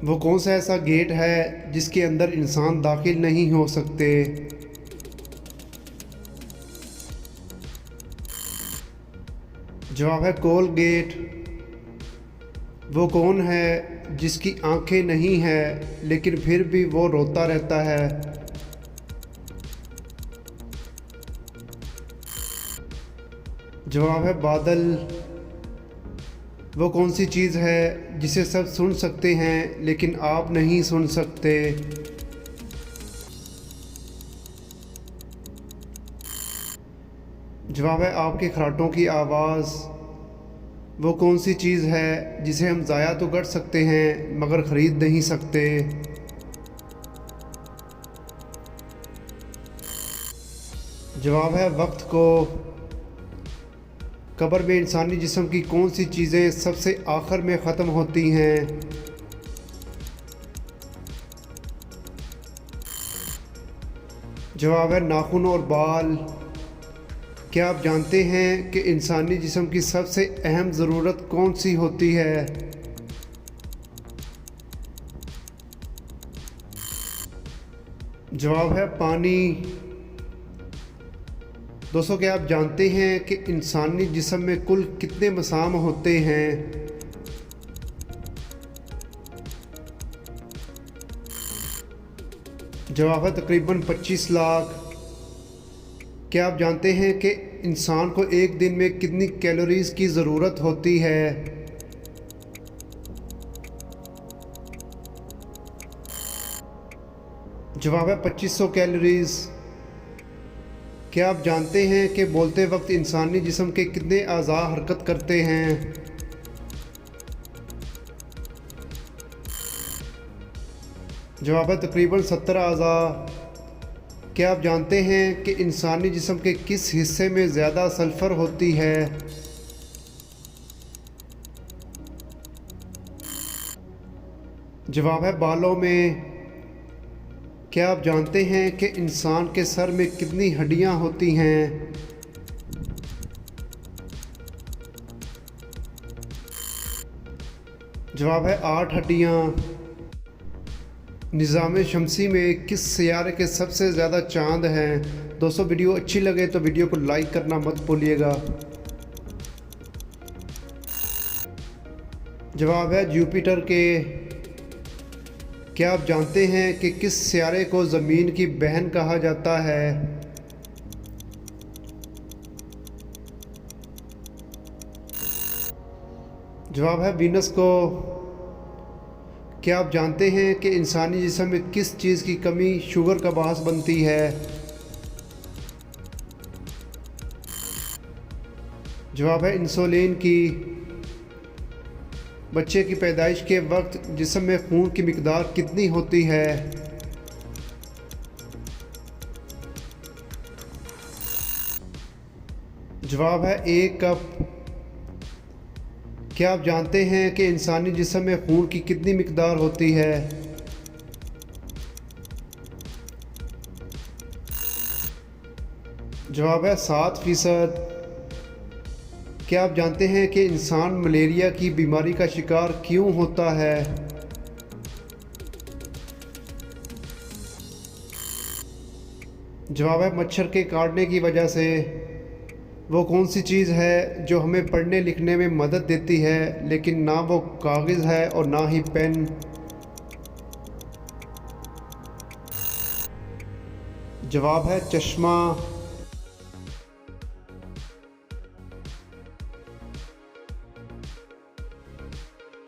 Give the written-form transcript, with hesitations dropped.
वो कौन सा ऐसा गेट है जिसके अंदर इंसान दाखिल नहीं हो सकते? जवाब है कोलगेट। वो कौन है जिसकी आंखें नहीं है लेकिन फिर भी वो रोता रहता है? जवाब है बादल। वो कौन सी चीज़ है जिसे सब सुन सकते हैं लेकिन आप नहीं सुन सकते? जवाब है आपके खराटों की आवाज़। वो कौन सी चीज़ है जिसे हम ज़ाया तो कर सकते हैं मगर ख़रीद नहीं सकते? जवाब है वक्त को। कब्र में इंसानी जिस्म की कौन सी चीज़ें सबसे आखिर में ख़त्म होती हैं? जवाब है नाखून और बाल। क्या आप जानते हैं कि इंसानी जिस्म की सबसे अहम ज़रूरत कौन सी होती है? जवाब है पानी। दोस्तों, क्या आप जानते हैं कि इंसानी जिस्म में कुल कितने मसाम होते हैं? जवाब है तकरीबन 25 लाख। क्या आप जानते हैं कि इंसान को एक दिन में कितनी कैलोरीज़ की ज़रूरत होती है? जवाब है 2500 कैलोरीज़। क्या आप जानते हैं कि बोलते वक्त इंसानी जिस्म के कितने अज़ा हरकत करते हैं? जवाब है तकरीबन 70 अज़ा। क्या आप जानते हैं कि इंसानी जिस्म के किस हिस्से में ज़्यादा सल्फ़र होती है? जवाब है बालों में। क्या आप जानते हैं कि इंसान के सर में कितनी हड्डियां होती हैं? जवाब है 8 हड्डियां। निज़ाम शमसी में किस सियारे के सबसे ज़्यादा चांद हैं? दोस्तों, वीडियो अच्छी लगे तो वीडियो को लाइक करना मत भूलिएगा। जवाब है जुपिटर के। क्या आप जानते हैं कि किस सियारे को ज़मीन की बहन कहा जाता है? जवाब है वीनस को। क्या आप जानते हैं कि इंसानी जिस्म में किस चीज़ की कमी शुगर का बायस बनती है? जवाब है इंसुलिन की। बच्चे की पैदाइश के वक्त जिस्म में खून की मिकदार कितनी होती है? जवाब है 1 कप। क्या आप जानते हैं कि इंसानी जिस्म में खून की कितनी मिकदार होती है? जवाब है 7%। क्या आप जानते हैं कि इंसान मलेरिया की बीमारी का शिकार क्यों होता है? जवाब है मच्छर के काटने की वजह से। वो कौन सी चीज़ है जो हमें पढ़ने लिखने में मदद देती है लेकिन ना वो कागज़ है और ना ही पेन? जवाब है चश्मा।